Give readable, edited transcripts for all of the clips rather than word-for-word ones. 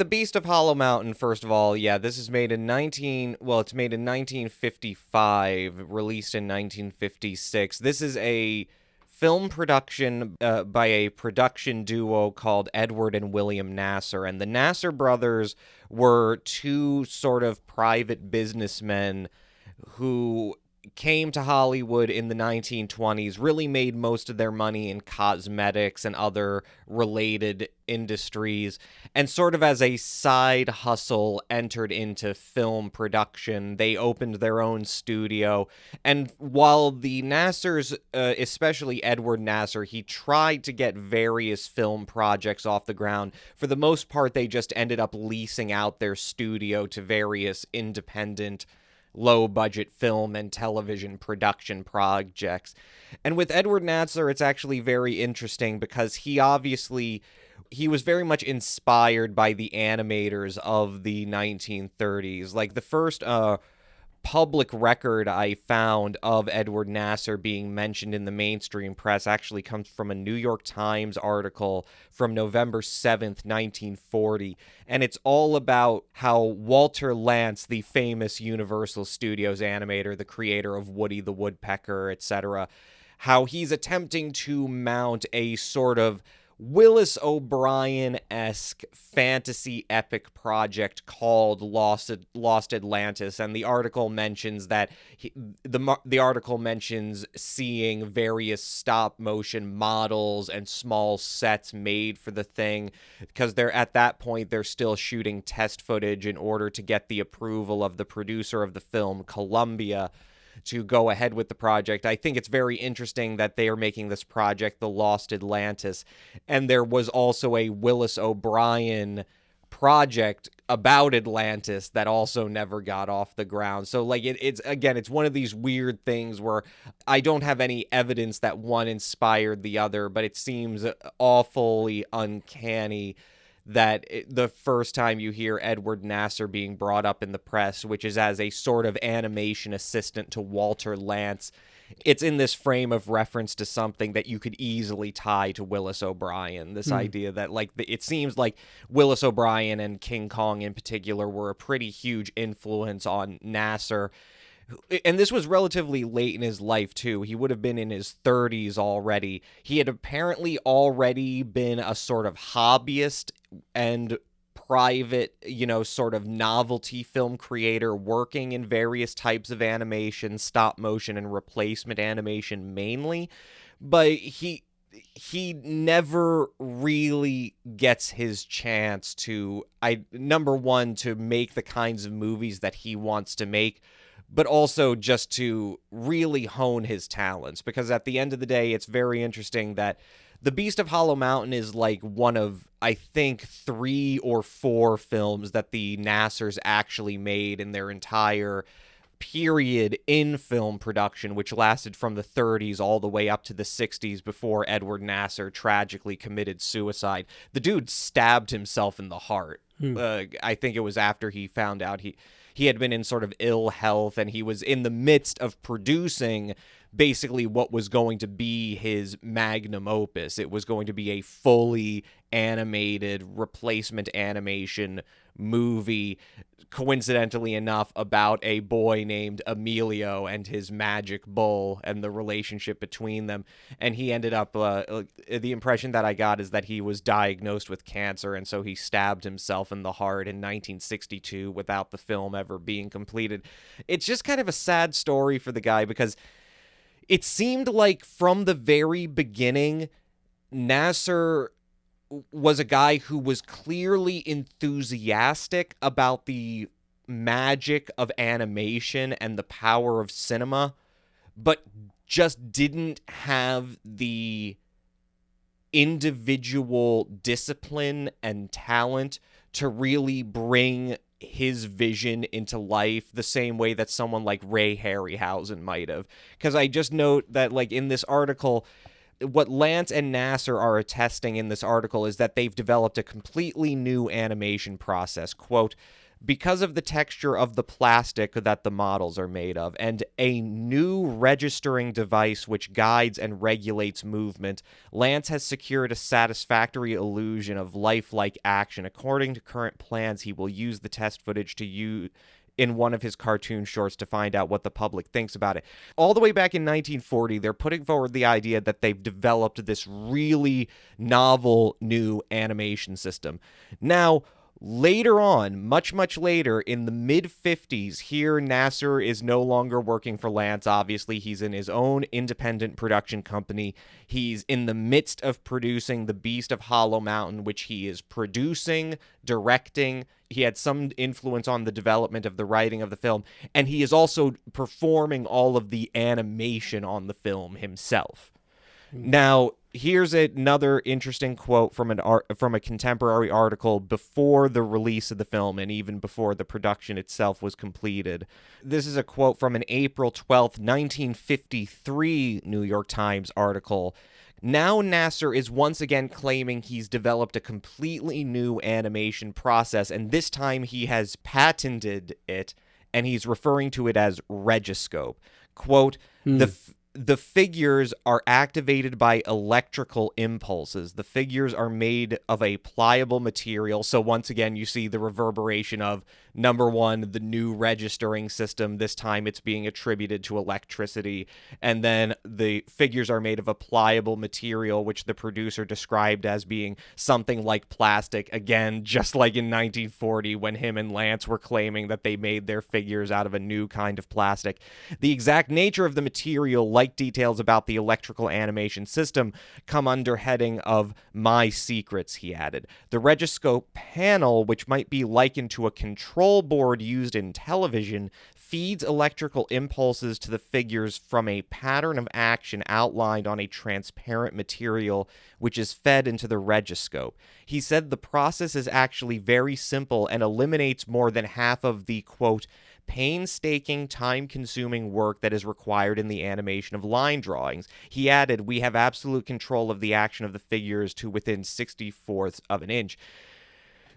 Beast of Hollow Mountain, first of all, yeah, this is made in it's made in 1955, released in 1956. This is a film production by a production duo called Edward and William Nassour. And the Nassour brothers were two sort of private businessmen who came to Hollywood in the 1920s, really made most of their money in cosmetics and other related industries, and sort of as a side hustle entered into film production. They opened their own studio, and while the Nassours, especially Edward Nassour, he tried to get various film projects off the ground, for the most part they just ended up leasing out their studio to various independent low-budget film and television production projects. And with Edward Nassour, it's actually very interesting because he was very much inspired by the animators of the 1930s. Like, the first public record I found of Edward Nassour being mentioned in the mainstream press actually comes from a New York Times article from November 7th, 1940, and it's all about how Walter Lantz, the famous Universal Studios animator, the creator of Woody the Woodpecker, etc., how he's attempting to mount a sort of Willis O'Brien-esque fantasy epic project called Lost Atlantis, and the article mentions that the article mentions seeing various stop motion models and small sets made for the thing, because at that point they're still shooting test footage in order to get the approval of the producer of the film, Columbia, to go ahead with the project. I think it's very interesting that they are making this project, The Lost Atlantis, and there was also a Willis O'Brien project about Atlantis that also never got off the ground. So, like, it's one of these weird things where I don't have any evidence that one inspired the other, but it seems awfully uncanny that the first time you hear Edward Nassour being brought up in the press, which is as a sort of animation assistant to Walter Lantz, it's in this frame of reference to something that you could easily tie to Willis O'Brien. This idea that, like, it seems like Willis O'Brien and King Kong in particular were a pretty huge influence on Nassour. And this was relatively late in his life, too. He would have been in his 30s already. He had apparently already been a sort of hobbyist and private, sort of novelty film creator, working in various types of animation, stop motion and replacement animation mainly. But he never really gets his chance to, number one, to make the kinds of movies that he wants to make, but also just to really hone his talents. Because at the end of the day, it's very interesting that The Beast of Hollow Mountain is like one of, I think, 3 or 4 films that the Nassours actually made in their entire period in film production, which lasted from the 30s all the way up to the 60s before Edward Nassour tragically committed suicide. The dude stabbed himself in the heart. I think it was after he found out he had been in sort of ill health, and he was in the midst of producing basically what was going to be his magnum opus. It was going to be a fully animated replacement animation movie, coincidentally enough, about a boy named Emilio and his magic bull and the relationship between them. And he ended up, the impression that I got is that he was diagnosed with cancer, and so he stabbed himself in the heart in 1962 without the film ever being completed. It's just kind of a sad story for the guy, because it seemed like from the very beginning, Nassour was a guy who was clearly enthusiastic about the magic of animation and the power of cinema, but just didn't have the individual discipline and talent to really bring his vision into life the same way that someone like Ray Harryhausen might have. Because I just note that, like, in this article, what Lantz and Nassour are attesting in this article is that they've developed a completely new animation process. Quote, because of the texture of the plastic that the models are made of, and a new registering device which guides and regulates movement, Lance has secured a satisfactory illusion of lifelike action. According to current plans, he will use the test footage to use in one of his cartoon shorts to find out what the public thinks about it. All the way back in 1940, they're putting forward the idea that they've developed this really novel new animation system. Now, later on, much later, in the mid-50s, here Nassour is no longer working for Lance. Obviously, he's in his own independent production company. He's in the midst of producing The Beast of Hollow Mountain, which he is producing, directing. He had some influence on the development of the writing of the film, and he is also performing all of the animation on the film himself. Now, here's another interesting quote from a contemporary article before the release of the film and even before the production itself was completed. This is a quote from an April 12th, 1953 New York Times article. Now Nassour is once again claiming he's developed a completely new animation process, and this time he has patented it, and he's referring to it as Regiscope. Quote, The figures are activated by electrical impulses. The figures are made of a pliable material. So once again, you see the reverberation of, number one, the new registering system. This time it's being attributed to electricity. And then the figures are made of a pliable material, which the producer described as being something like plastic. Again, just like in 1940 when him and Lance were claiming that they made their figures out of a new kind of plastic. The exact nature of the material, like details about the electrical animation system, come under heading of My Secrets, he added. The Regiscope panel, which might be likened to a control board used in television, feeds electrical impulses to the figures from a pattern of action outlined on a transparent material, which is fed into the Regiscope. He said the process is actually very simple and eliminates more than half of the, quote, painstaking, time-consuming work that is required in the animation of line drawings. He added, we have absolute control of the action of the figures to within 64ths of an inch.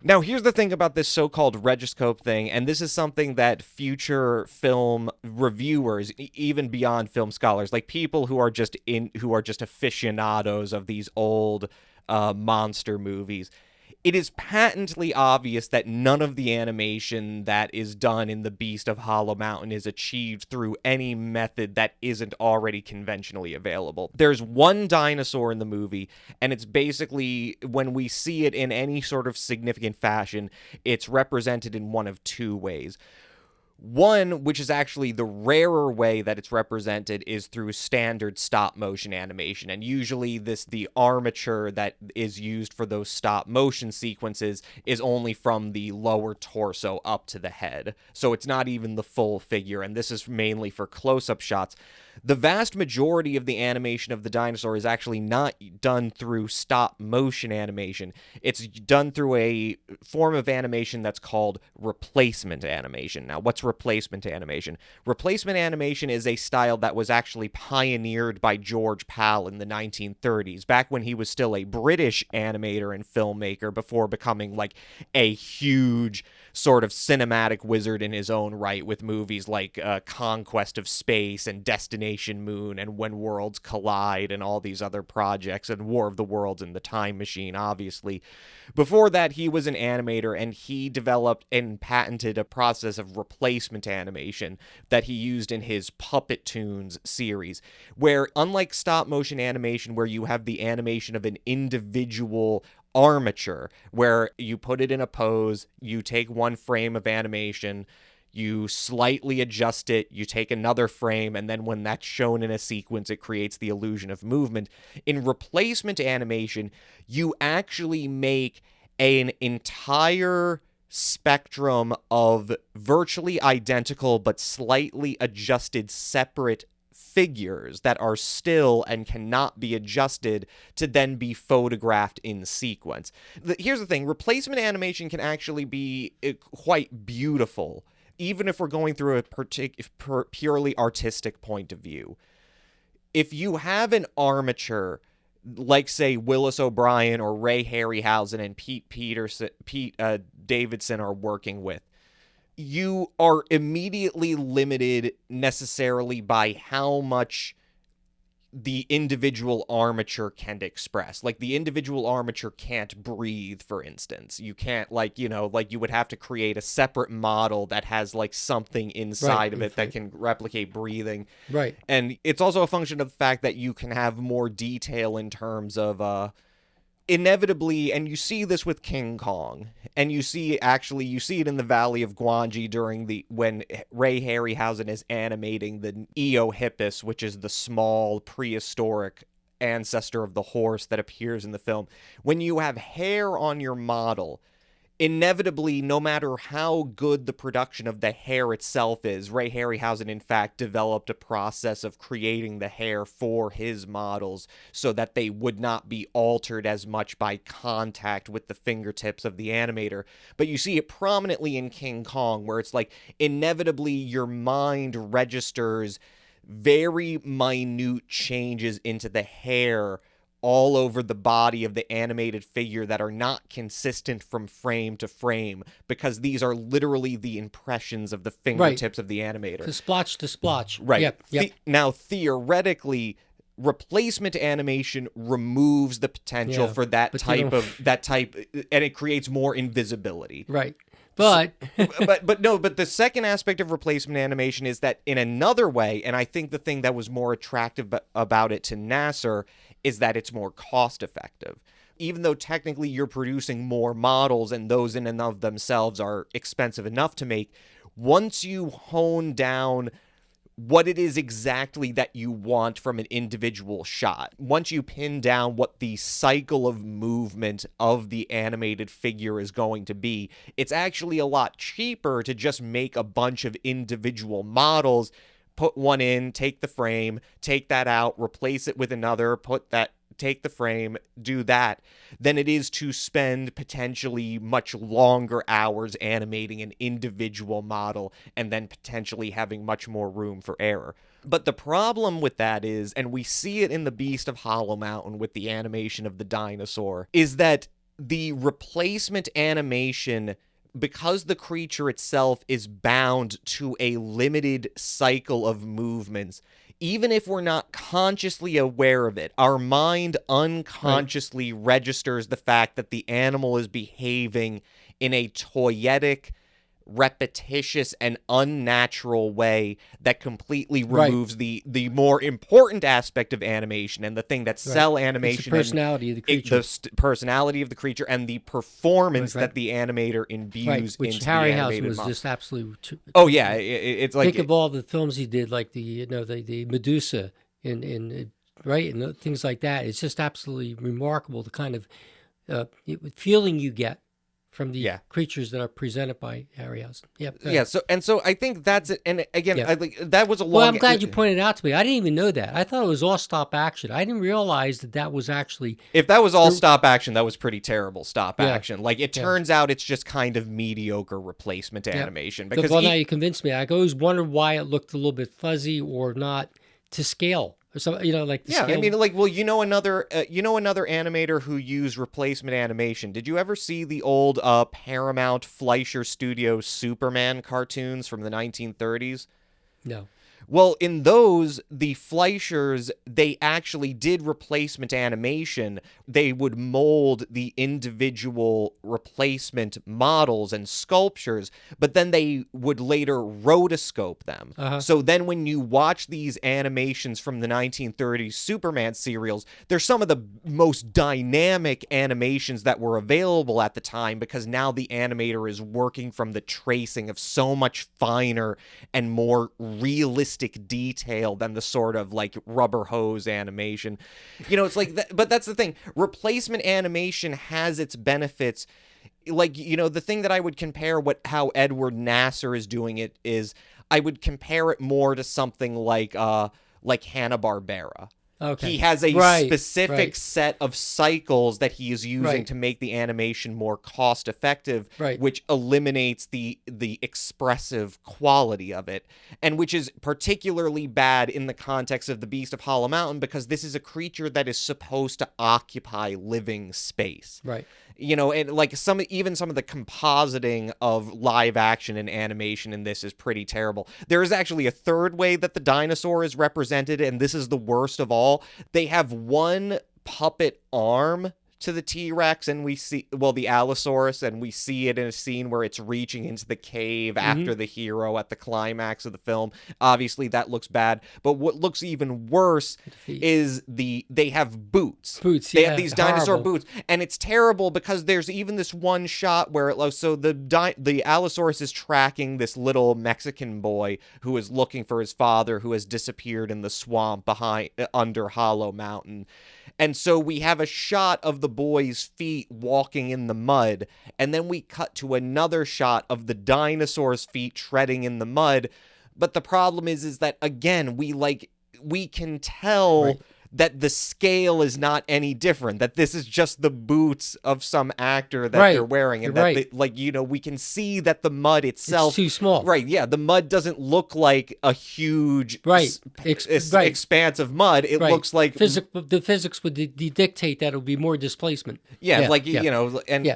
Now, here's the thing about this so-called Regiscope thing, and this is something that future film reviewers, even beyond film scholars, like people who are just aficionados of these old monster movies, it is patently obvious that none of the animation that is done in The Beast of Hollow Mountain is achieved through any method that isn't already conventionally available. There's one dinosaur in the movie, and it's basically, when we see it in any sort of significant fashion, it's represented in one of two ways. One, which is actually the rarer way that it's represented, is through standard stop-motion animation. And usually the armature that is used for those stop-motion sequences is only from the lower torso up to the head. So it's not even the full figure, and this is mainly for close-up shots. The vast majority of the animation of the dinosaur is actually not done through stop-motion animation. It's done through a form of animation that's called replacement animation. Now, what's replacement animation? Replacement animation is a style that was actually pioneered by George Pal in the 1930s, back when he was still a British animator and filmmaker before becoming like a huge sort of cinematic wizard in his own right with movies like Conquest of Space and Destination Moon and When Worlds Collide and all these other projects, and War of the Worlds and The Time Machine, obviously. Before that, he was an animator, and he developed and patented a process of replacement animation that he used in his Puppet Tunes series, where, unlike stop-motion animation where you have the animation of an individual armature, where you put it in a pose, you take one frame of animation, you slightly adjust it, you take another frame, and then when that's shown in a sequence, it creates the illusion of movement. In replacement animation, you actually make an entire spectrum of virtually identical but slightly adjusted separate figures that are still and cannot be adjusted to then be photographed in sequence. Here's the thing, replacement animation can actually be quite beautiful, even if we're going through a purely artistic point of view. If you have an armature, like, say, Willis O'Brien or Ray Harryhausen and Pete Davidson are working with, you are immediately limited necessarily by how much the individual armature can express. Like, the individual armature can't breathe, for instance. You can't, like, you would have to create a separate model that has, like, something inside of it that can replicate breathing. Right. And it's also a function of the fact that you can have more detail in terms of, inevitably, and you see this with King Kong, and you see it in the Valley of Gwangi when Ray Harryhausen is animating the Eohippus, which is the small prehistoric ancestor of the horse that appears in the film. When you have hair on your model, inevitably, no matter how good the production of the hair itself is, Ray Harryhausen, in fact, developed a process of creating the hair for his models so that they would not be altered as much by contact with the fingertips of the animator. But you see it prominently in King Kong, where it's like, inevitably, your mind registers very minute changes into the hair all over the body of the animated figure that are not consistent from frame to frame, because these are literally the impressions of the fingertips of the animator. To splotch. Right. Yep. Now, theoretically, replacement animation removes the potential for that type, and it creates more invisibility. Right. But but the second aspect of replacement animation is that, in another way, and I think the thing that was more attractive about it to Nassour is that it's more cost effective. Even though technically you're producing more models and those in and of themselves are expensive enough to make, once you hone down what it is exactly that you want from an individual shot, once you pin down what the cycle of movement of the animated figure is going to be, it's actually a lot cheaper to just make a bunch of individual models, put one in, take the frame, take that out, replace it with another, take the frame, do that, than it is to spend potentially much longer hours animating an individual model and then potentially having much more room for error. But the problem with that is, and we see it in The Beast of Hollow Mountain with the animation of the dinosaur, is that the replacement animation, because the creature itself is bound to a limited cycle of movements, even if we're not consciously aware of it, our mind unconsciously registers the fact that the animal is behaving in a toyetic, repetitious, and unnatural way that completely removes the more important aspect of animation and the thing that cell animation, it's the personality of the creature, the personality of the creature, and the performance that the animator imbues into the animated was model. just absolutely. It's like, think of all the films he did, like the Medusa and things like that. It's just absolutely remarkable the kind of feeling you get from the creatures that are presented by Harryhausen. So I think that's it. And again, I think that was a long... Well, I'm glad you pointed out to me. I didn't even know that. I thought it was all stop action. I didn't realize that was actually... If that was all stop action, that was pretty terrible stop action. Like, it turns out it's just kind of mediocre replacement animation. Because now you convinced me. I always wondered why it looked a little bit fuzzy or not to scale. So, like the scale. I mean, like, well, another animator who used replacement animation. Did you ever see the old Paramount Fleischer Studios Superman cartoons from the 1930s? No. Well, in those, the Fleischers, they actually did replacement animation. They would mold the individual replacement models and sculptures, but then they would later rotoscope them. So then when you watch these animations from the 1930s Superman serials, they're some of the most dynamic animations that were available at the time, because now the animator is working from the tracing of so much finer and more realistic detail than the sort of like rubber hose animation. It's like that, but that's the thing. Replacement animation has its benefits. Like, the thing that I would compare how Edward Nassour is doing it is, I would compare it more to something like Hanna-Barbera. Okay. He has a specific right. set of cycles that he is using Right. to make the animation more cost effective, Right. which eliminates the expressive quality of it, and which is particularly bad in the context of the Beast of Hollow Mountain, because this is a creature that is supposed to occupy living space. Right. You know, and like even some of the compositing of live action and animation in this is pretty terrible. There is actually a third way that the dinosaur is represented, and this is the worst of all. They have one puppet arm to the T-Rex, and we see, well, the Allosaurus, and we see it in a scene where it's reaching into the cave after the hero at the climax of the film. Obviously, that looks bad, but what looks even worse is they have boots. They have these dinosaur boots, and it's terrible because there's even this one shot where the Allosaurus is tracking this little Mexican boy who is looking for his father, who has disappeared in the swamp under Hollow Mountain. And so we have a shot of the boy's feet walking in the mud, and then we cut to another shot of the dinosaur's feet treading in the mud. But the problem is that, again, we can tell that the scale is not any different, that this is just the boots of some actor that they're wearing, and we can see that the mud itself, it's too small. Right, yeah, the mud doesn't look like a huge expanse of mud. It looks like the physics would dictate that it would be more displacement. You know, and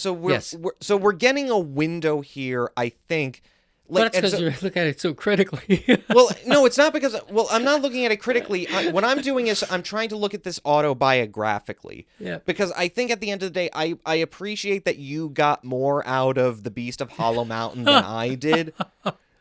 so we're getting a window here, I think. But that's because you look at it so critically. Well, no, it's not because... Well, I'm not looking at it critically. What I'm doing is I'm trying to look at this autobiographically. Yeah. Because I think at the end of the day, I appreciate that you got more out of The Beast of Hollow Mountain than I did.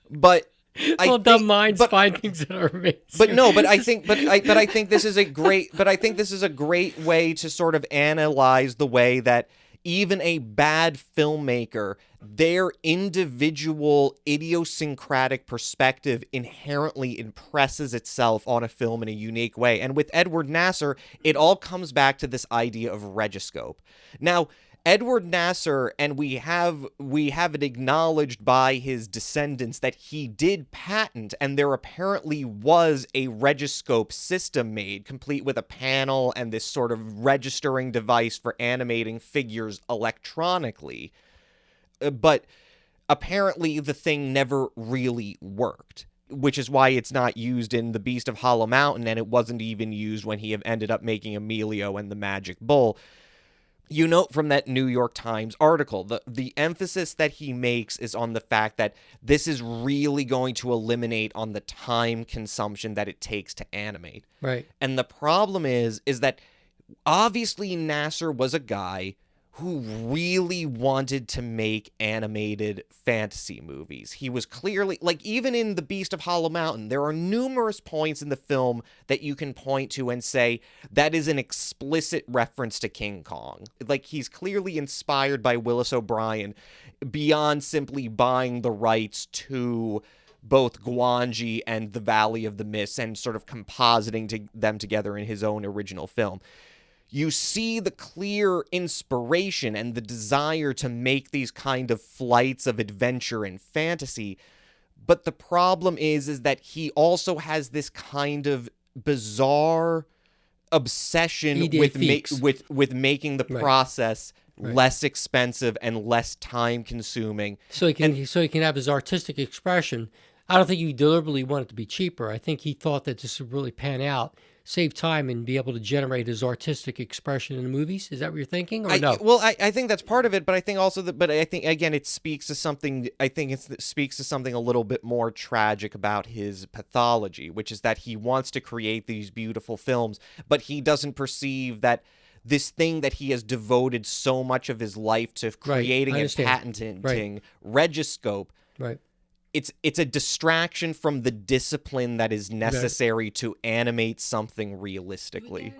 But... dumb minds find things that are amazing. But I think this is a great way to sort of analyze the way that even a bad filmmaker, their individual idiosyncratic perspective inherently impresses itself on a film in a unique way. And with Edward Nassour, it all comes back to this idea of regiscope. Now, Edward Nassour, and we have it acknowledged by his descendants that he did patent, and there apparently was a regiscope system made, complete with a panel and this sort of registering device for animating figures electronically. But apparently the thing never really worked, which is why it's not used in The Beast of Hollow Mountain, and it wasn't even used when he ended up making Emilio and the Magic Bull. You note from that New York Times article, the emphasis that he makes is on the fact that this is really going to eliminate on the time consumption that it takes to animate. Right. And the problem is that obviously Nassour was a guy who really wanted to make animated fantasy movies. He was clearly, like, even in The Beast of Hollow Mountain, there are numerous points in the film that you can point to and say, that is an explicit reference to King Kong. Like, he's clearly inspired by Willis O'Brien beyond simply buying the rights to both Gwangi and the Valley of the Mists and sort of compositing them together in his own original film. You see the clear inspiration and the desire to make these kind of flights of adventure and fantasy, but the problem is that he also has this kind of bizarre obsession with making the process less expensive and less time consuming. So he can have his artistic expression. I don't think he deliberately wanted it to be cheaper. I think he thought that this would really pan out, save time, and be able to generate his artistic expression in the movies. Is that what you're thinking, or no? Well, I think that's part of it, but I think also I think again it speaks to something. I think it speaks to something a little bit more tragic about his pathology, which is that he wants to create these beautiful films, but he doesn't perceive that this thing that he has devoted so much of his life to creating and patenting, regiscope. Right. It's a distraction from the discipline that is necessary to animate something realistically.